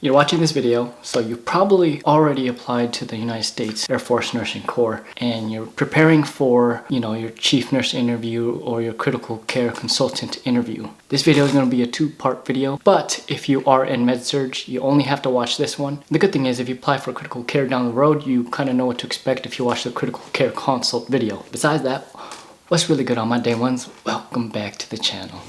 You're watching this video, so you probably already applied to the United States Air Force Nursing Corps and you're preparing for, your chief nurse interview or your critical care consultant interview. This video is going to be a two-part video, but if you are in med-surg, you only have to watch this one. The good thing is if you apply for critical care down the road, you kind of know what to expect if you watch the critical care consult video. Besides that, what's really good on my day ones? Welcome back to the channel.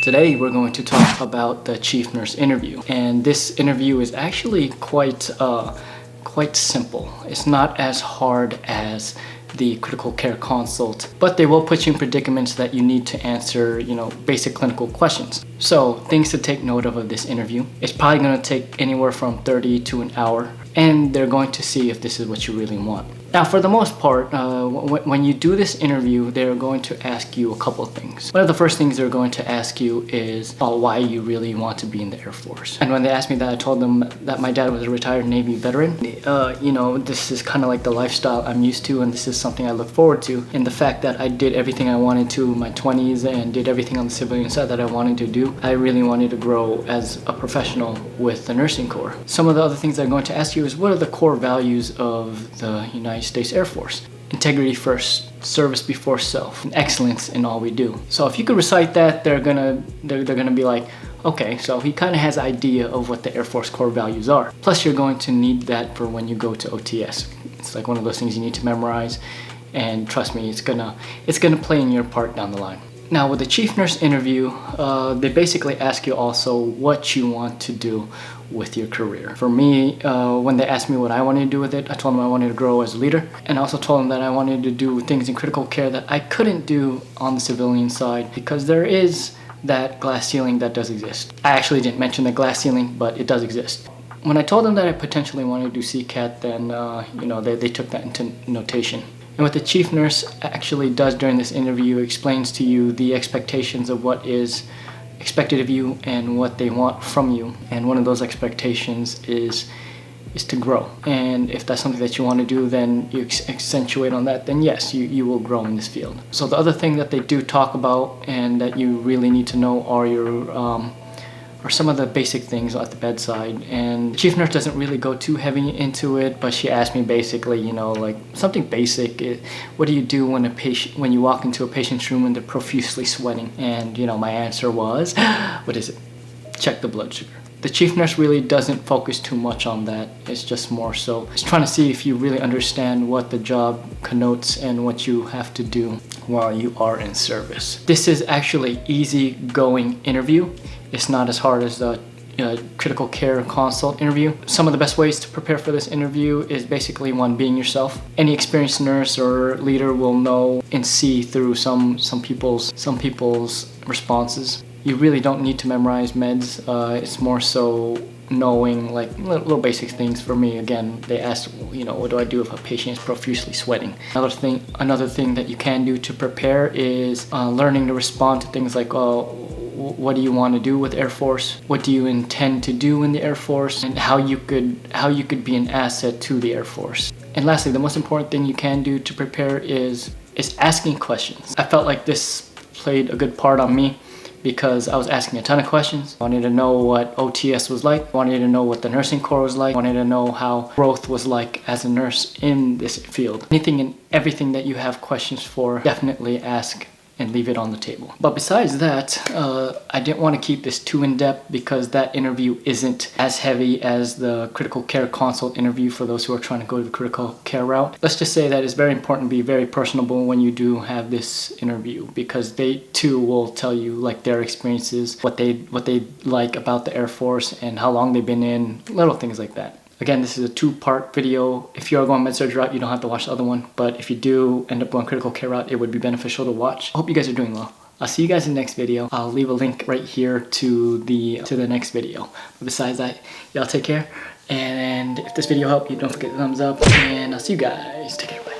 Today we're going to talk about the chief nurse interview, and this interview is actually quite simple. It's not as hard as the critical care consult, but they will put you in predicaments that you need to answer, basic clinical questions. So things to take note of this interview. It's probably going to take anywhere from 30 to an hour, and they're going to see if this is what you really want. Now, for the most part, when you do this interview, they're going to ask you a couple of things. One of the first things they're going to ask you is why you really want to be in the Air Force. And when they asked me that, I told them that my dad was a retired Navy veteran. This is kind of like the lifestyle I'm used to, and this is something I look forward to. And the fact that I did everything I wanted to in my 20s and did everything on the civilian side that I wanted to do, I really wanted to grow as a professional with the nursing corps. Some of the other things they're going to ask you is what are the core values of the United States Air Force? Integrity first, service before self, and excellence in all we do. So if you could recite that, they're gonna be like, okay, so he kind of has an idea of what the Air Force core values are. Plus, you're going to need that for when you go to OTS. It's like one of those things you need to memorize, and trust me, it's gonna play in your part down the line. Now, with the chief nurse interview, they basically ask you also what you want to do with your career. For me, when they asked me what I wanted to do with it, I told them I wanted to grow as a leader, and I also told them that I wanted to do things in critical care that I couldn't do on the civilian side because there is that glass ceiling that does exist. I actually didn't mention the glass ceiling, but it does exist. When I told them that I potentially wanted to do CCATT, then they took that into notation. And what the chief nurse actually does during this interview explains to you the expectations of what is expected of you and what they want from you. And one of those expectations is to grow. And if that's something that you want to do, then you accentuate on that, then yes, you will grow in this field. So the other thing that they do talk about and that you really need to know are are some of the basic things at the bedside. And the chief nurse doesn't really go too heavy into it, but she asked me basically, like something basic. What do you do when you walk into a patient's room and they're profusely sweating? And my answer was, what is it? Check the blood sugar. The chief nurse really doesn't focus too much on that. It's just more so it's trying to see if you really understand what the job connotes and what you have to do while you are in service. This is actually easy-going interview. It's not as hard as the critical care consult interview. Some of the best ways to prepare for this interview is basically one, being yourself. Any experienced nurse or leader will know and see through some people's responses. You really don't need to memorize meds. It's more so knowing like little basic things. For me, again, they asked, what do I do if a patient is profusely sweating? Another thing that you can do to prepare is learning to respond to things like, what do you want to do with Air Force? What do you intend to do in the Air Force? And how you could be an asset to the Air Force. And lastly, the most important thing you can do to prepare is asking questions. I felt like this played a good part on me because I was asking a ton of questions. I wanted to know what OTS was like. I wanted to know what the nursing corps was like. I wanted to know how growth was like as a nurse in this field. Anything and everything that you have questions for, definitely ask and leave it on the table. But besides that, I didn't want to keep this too in-depth because that interview isn't as heavy as the critical care consult interview for those who are trying to go to the critical care route. Let's just say that it's very important to be very personable when you do have this interview because they too will tell you like their experiences, what they like about the Air Force and how long they've been in, little things like that. Again, this is a two-part video. If you are going med-surg route, you don't have to watch the other one. But if you do end up going critical care route, it would be beneficial to watch. I hope you guys are doing well. I'll see you guys in the next video. I'll leave a link right here to the next video. But besides that, y'all take care. And if this video helped you, don't forget to thumbs up. And I'll see you guys. Take care. Bye.